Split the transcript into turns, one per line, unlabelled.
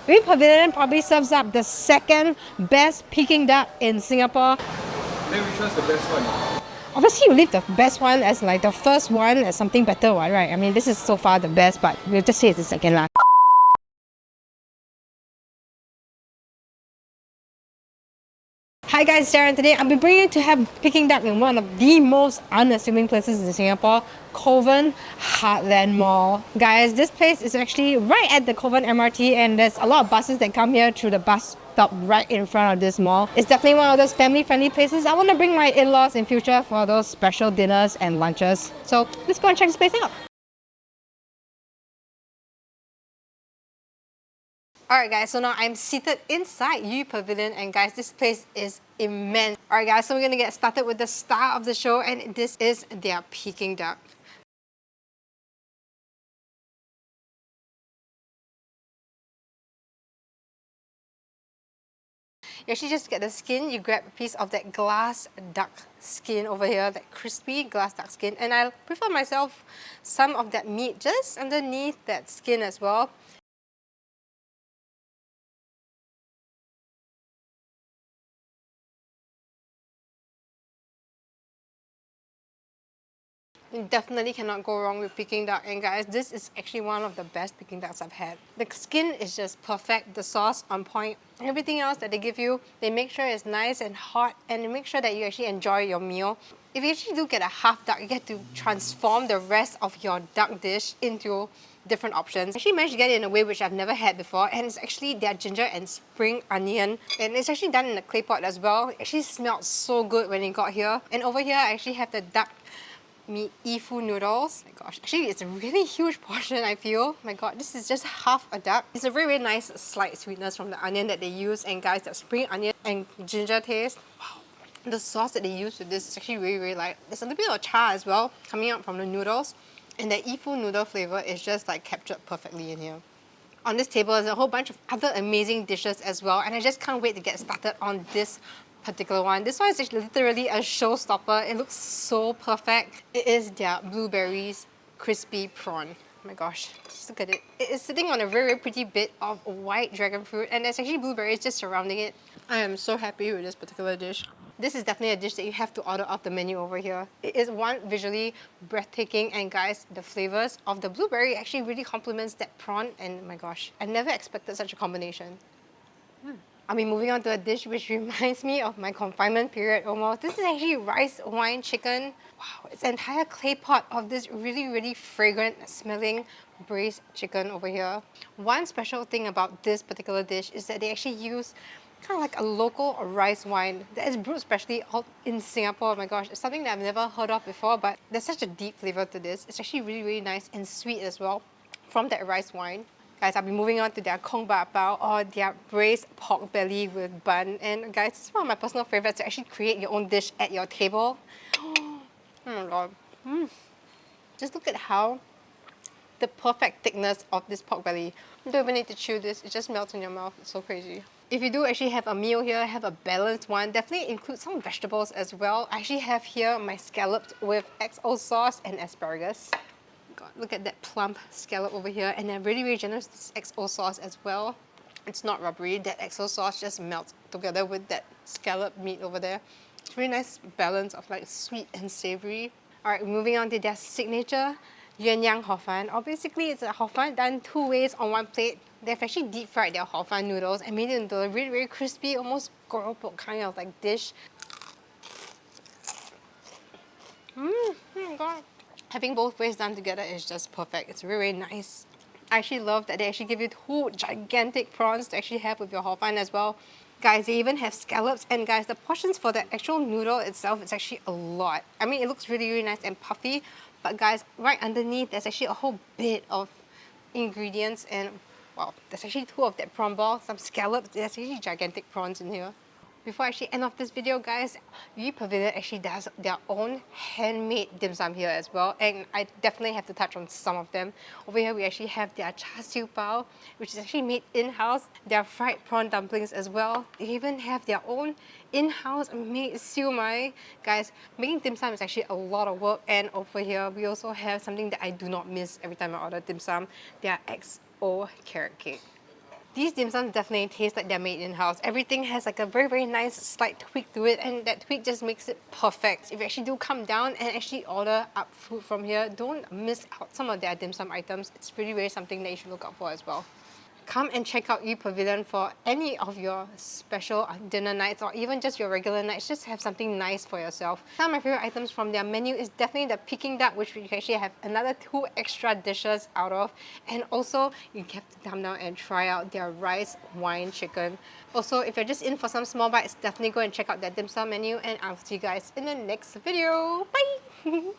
Yu Pavilion probably serves up the second best Peking duck in Singapore.
Then which one's the best one?
Obviously, you leave the best one as like the first one as something better one, right? I mean, this is so far the best, but we'll just say it's the second last. Hi guys, Sarah, and today I'll be bringing you to have Peking duck in one of the most unassuming places in Singapore, Kovan Heartland Mall. Guys, this place is actually right at the Kovan MRT and there's a lot of buses that come here through the bus stop right in front of this mall. It's definitely one of those family-friendly places. I want to bring my in-laws in future for those special dinners and lunches. So let's go and check this place out. Alright guys, so now I'm seated inside Yu Pavilion and guys, this place is immense. Alright guys, so we're gonna get started with the star of the show and this is their Peking duck. You actually just get the skin, you grab a piece of that glass duck skin over here, that crispy glass duck skin, and I prefer myself some of that meat just underneath that skin as well. You definitely cannot go wrong with Peking duck, and guys, this is actually one of the best Peking ducks I've had. The skin is just perfect, the sauce on point, everything else that they give you, they make sure it's nice and hot and they make sure that you actually enjoy your meal. If you actually do get a half duck, you get to transform the rest of your duck dish into different options. I actually managed to get it in a way which I've never had before, and it's actually their ginger and spring onion, and it's actually done in a clay pot as well. It actually smelled so good when it got here. And over here I actually have the duck meat ifu noodles. Oh my gosh, actually it's a really huge portion, I feel. My god, this is just half a duck. It's a very, very nice slight sweetness from the onion that they use, and guys, that spring onion and ginger taste, wow. The sauce that they use with this is actually really, really light. There's a little bit of char as well coming out from the noodles, and the ifu noodle flavor is just like captured perfectly in here. On this table is a whole bunch of other amazing dishes as well, and I just can't wait to get started on this particular one. This one is actually literally a showstopper. It looks so perfect. It is their blueberries crispy prawn. Oh my gosh, just look at it. It is sitting on a very, very pretty bit of white dragon fruit, and there's actually blueberries just surrounding it. I am so happy with this particular dish. This is definitely a dish that you have to order off the menu over here. It is one, visually breathtaking, and guys, the flavors of the blueberry actually really complements that prawn, and oh my gosh, I never expected such a combination. I'll be moving on to a dish which reminds me of my confinement period almost. This is actually rice wine chicken. Wow, it's an entire clay pot of this really, really fragrant smelling braised chicken over here. One special thing about this particular dish is that they actually use kind of like a local rice wine that is brewed specially out in Singapore. Oh my gosh, it's something that I've never heard of before, but there's such a deep flavor to this. It's actually really, really nice and sweet as well from that rice wine. Guys, I'll be moving on to their Kong Ba Bao, or their braised pork belly with bun. And guys, it's one of my personal favorites to actually create your own dish at your table. Oh my god. Just look at how the perfect thickness of this pork belly. You don't even need to chew this, it just melts in your mouth. It's so crazy. If you do actually have a meal here, have a balanced one, definitely include some vegetables as well. I actually have here my scallops with XO sauce and asparagus. God, look at that plump scallop over here, and then really, really generous this XO sauce as well. It's not rubbery, that XO sauce just melts together with that scallop meat over there. It's a really nice balance of like sweet and savory. Alright, moving on to their signature Yuan Yang Hor Fun. Or basically, it's a hor fun done two ways on one plate. They've actually deep fried their hor fun noodles and made it into a really, really crispy, almost keropok kind of like dish. Oh my god. Having both ways done together is just perfect. It's really, really nice. I actually love that they actually give you two gigantic prawns to actually have with your hor fun as well. Guys, they even have scallops, and guys, the portions for the actual noodle itself is actually a lot. I mean, it looks really, really nice and puffy, but guys, right underneath, there's actually a whole bit of ingredients, and wow, there's actually two of that prawn ball, some scallops, there's actually gigantic prawns in here. Before I actually end off this video, guys, Yu Pavilion actually does their own handmade dim sum here as well, and I definitely have to touch on some of them. Over here, we actually have their char siu bao, which is actually made in-house, their fried prawn dumplings as well. They even have their own in-house made siu mai. Guys, making dim sum is actually a lot of work, and over here, we also have something that I do not miss every time I order dim sum, their XO carrot cake. These dim sums definitely taste like they're made in-house. Everything has like a very, very nice slight tweak to it, and that tweak just makes it perfect. If you actually do come down and actually order up food from here, don't miss out some of their dim sum items. It's really, really something that you should look out for as well. Come and check out Pavilion for any of your special dinner nights or even just your regular nights. Just have something nice for yourself. Some of my favorite items from their menu is definitely the Peking Duck, which you can actually have another 2 extra dishes out of. And also, you have to come down and try out their rice wine chicken. Also, if you're just in for some small bites, definitely go and check out their dim sum menu, and I'll see you guys in the next video. Bye!